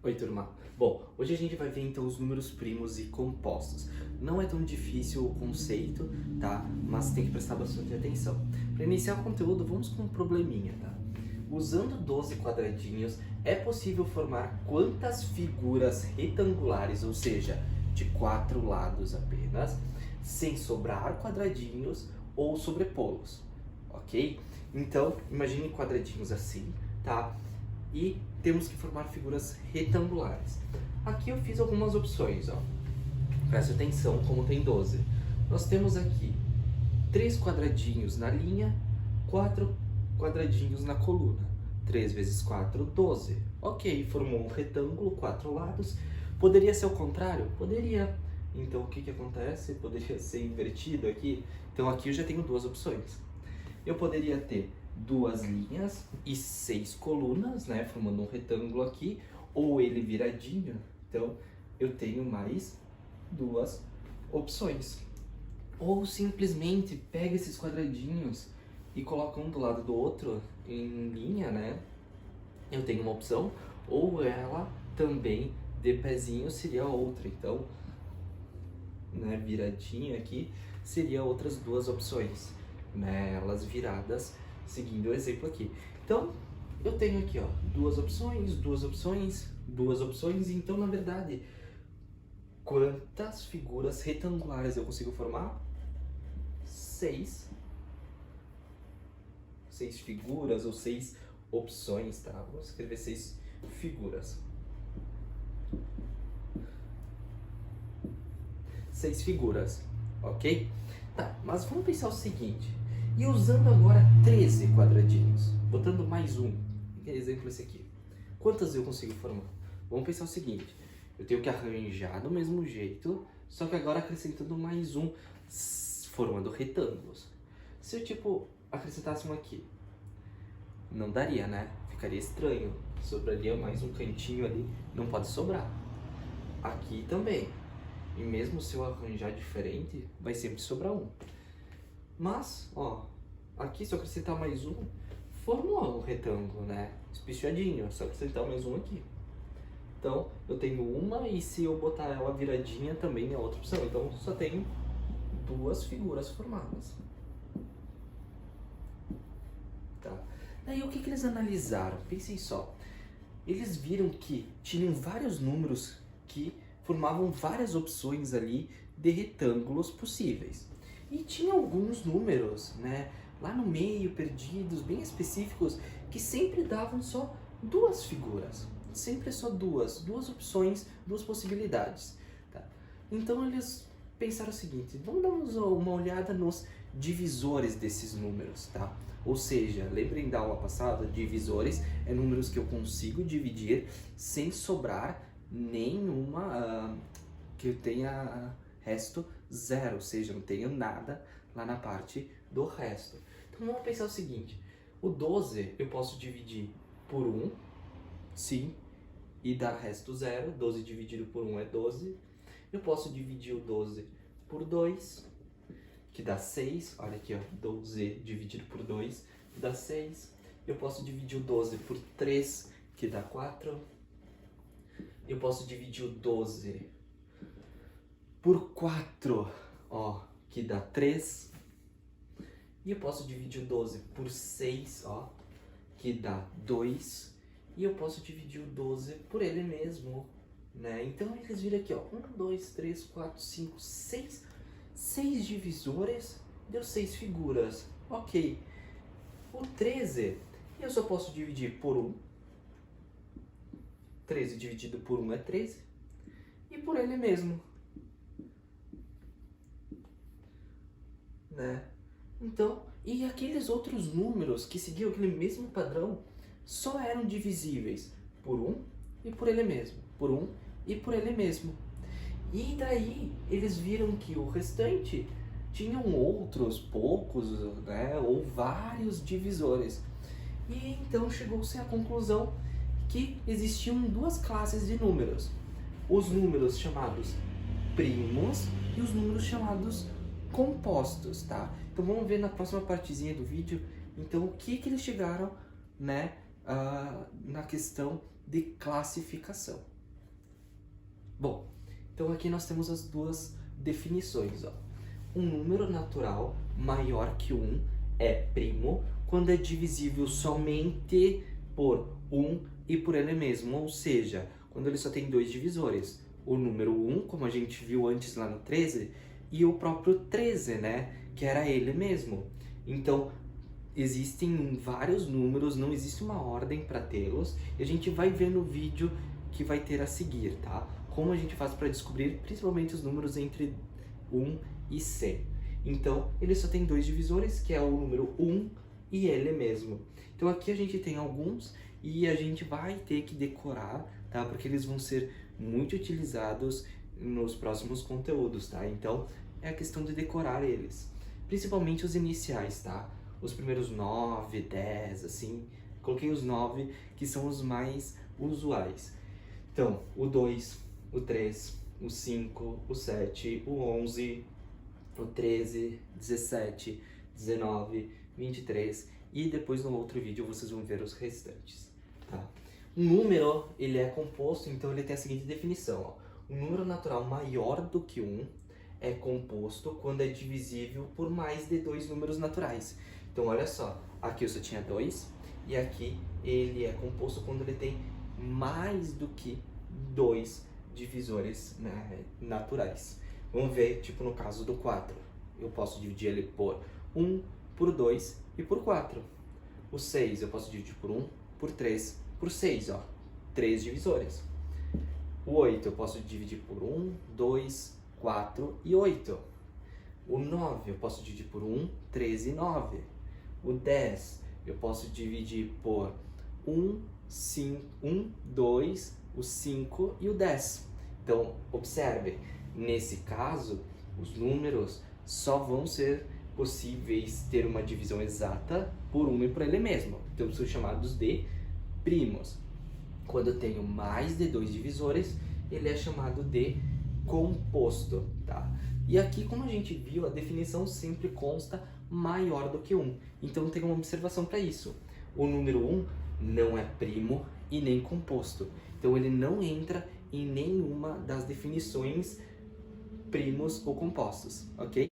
Oi, turma. Bom, hoje a gente vai ver então os números primos e compostos. Não é tão difícil o conceito, tá? Mas tem que prestar bastante atenção. Para iniciar o conteúdo, vamos com um probleminha, tá? Usando 12 quadradinhos, é possível formar quantas figuras retangulares, ou seja, de 4 lados apenas, sem sobrar quadradinhos ou sobrepô-los, ok? Então, imagine quadradinhos assim, tá? E temos que formar figuras retangulares. Aqui eu fiz algumas opções, ó. Presta atenção como tem 12. Nós temos aqui 3 quadradinhos na linha, 4 quadradinhos na coluna. 3 vezes 4, 12. Ok, formou um retângulo, 4 lados. Poderia ser o contrário? Poderia. Então o que acontece? Poderia ser invertido aqui. Então aqui eu já tenho duas opções. Eu poderia ter 2 linhas e 6 colunas, né, formando um retângulo aqui, ou ele viradinho. Então eu tenho mais duas opções. Ou simplesmente pega esses quadradinhos e coloca um do lado do outro em linha, né? Eu tenho uma opção, ou ela também de pezinho seria outra. Então, né, viradinha aqui seria outras duas opções, né? Elas viradas, seguindo o exemplo aqui. Então, eu tenho aqui, ó, duas opções, duas opções, duas opções. Então, na verdade, quantas figuras retangulares eu consigo formar? 6. 6 figuras ou 6 opções, tá? Vou escrever 6 figuras. 6 figuras, ok? Tá, mas vamos pensar o seguinte. E usando agora 13 quadradinhos, botando mais um, que exemplo esse aqui. Quantas eu consigo formar? Vamos pensar o seguinte. Eu tenho que arranjar do mesmo jeito, só que agora acrescentando mais um, formando retângulos. Se eu, tipo, acrescentasse um aqui, não daria, né? Ficaria estranho. Sobraria mais um cantinho ali, não pode sobrar. Aqui também. E mesmo se eu arranjar diferente, vai sempre sobrar um. Mas, ó, aqui se eu acrescentar mais um, formou um retângulo, né? Espichadinho, é só acrescentar mais um aqui. Então, eu tenho uma e se eu botar ela viradinha também é outra opção. Então, só tenho duas figuras formadas. Tá? Daí, o que eles analisaram? Pensem só. Eles viram que tinham vários números que formavam várias opções ali de retângulos possíveis. E tinha alguns números, né, lá no meio, perdidos, bem específicos, que sempre davam só duas figuras. Sempre só duas opções, duas possibilidades. Tá? Então eles pensaram o seguinte, vamos dar uma olhada nos divisores desses números, tá? Ou seja, lembrem da aula passada, divisores é números que eu consigo dividir sem sobrar nenhuma que eu tenha resto zero, ou seja, não tenho nada lá na parte do resto. Então vamos pensar o seguinte, o 12 eu posso dividir por 1, sim, e dar resto zero, 12 dividido por 1 é 12. Eu posso dividir o 12 por 2, que dá 6, olha aqui, ó, 12 dividido por 2 dá 6. Eu posso dividir o 12 por 3, que dá 4. Eu posso dividir o 12 por 4, ó, que dá 3. E eu posso dividir o 12 por 6, ó, que dá 2. E eu posso dividir o 12 por ele mesmo, né? Então eles viram aqui, ó, 1, 2, 3, 4, 5, 6. 6 divisores deu 6 figuras, ok. O 13 eu só posso dividir por 1. 13 dividido por 1 é 13. E por ele mesmo. Né? Então, e aqueles outros números que seguiam aquele mesmo padrão só eram divisíveis por 1 e por ele mesmo. Por 1 e por ele mesmo. E daí eles viram que o restante tinham outros poucos, né, ou vários divisores. E então chegou-se à conclusão que existiam duas classes de números. Os números chamados primos e os números chamados compostos, tá? Então vamos ver na próxima partezinha do vídeo, então o que eles chegaram, né, na questão de classificação. Bom, então aqui nós temos as duas definições, ó. Um número natural maior que 1 é primo quando é divisível somente por 1 e por ele mesmo, ou seja, quando ele só tem dois divisores, o número 1, como a gente viu antes lá no 13, e o próprio 13, né, que era ele mesmo. Então, existem vários números, não existe uma ordem para tê-los, e a gente vai ver no vídeo que vai ter a seguir, tá? Como a gente faz para descobrir principalmente os números entre 1 e 100. Então, ele só tem dois divisores, que é o número 1 e ele mesmo. Então aqui a gente tem alguns e a gente vai ter que decorar, tá? Porque eles vão ser muito utilizados nos próximos conteúdos, tá? Então, é a questão de decorar eles. Principalmente os iniciais, tá? Os primeiros 9, 10, assim. Coloquei os 9, que são os mais usuais. Então, o 2, o 3, o 5, o 7, o 11, o 13, 17, 19, 23 e depois no outro vídeo vocês vão ver os restantes, tá? Um número, ele é composto, então ele tem a seguinte definição, ó. Um número natural maior do que 1 é composto quando é divisível por mais de dois números naturais. Então olha só, aqui eu só tinha 2 e aqui ele é composto quando ele tem mais do que dois divisores, né, naturais. Vamos ver, tipo no caso do 4. Eu posso dividir ele por 1, por 2 e por 4. O 6 eu posso dividir por 1, por 3, por 6, ó. 3 divisores. O 8 eu posso dividir por 1, 2, 4 e 8. O 9 eu posso dividir por 1, 3 e 9. O 10 eu posso dividir por 1, 5, 1, 2, o 5 e o 10. Então, observe, nesse caso, os números só vão ser possíveis ter uma divisão exata por 1 e por ele mesmo. Então, são chamados de primos. Quando eu tenho mais de dois divisores, ele é chamado de composto, tá? E aqui, como a gente viu, a definição sempre consta maior do que 1. Então, tem uma observação para isso. O número 1 não é primo e nem composto. Então, ele não entra em nenhuma das definições primos ou compostos, ok?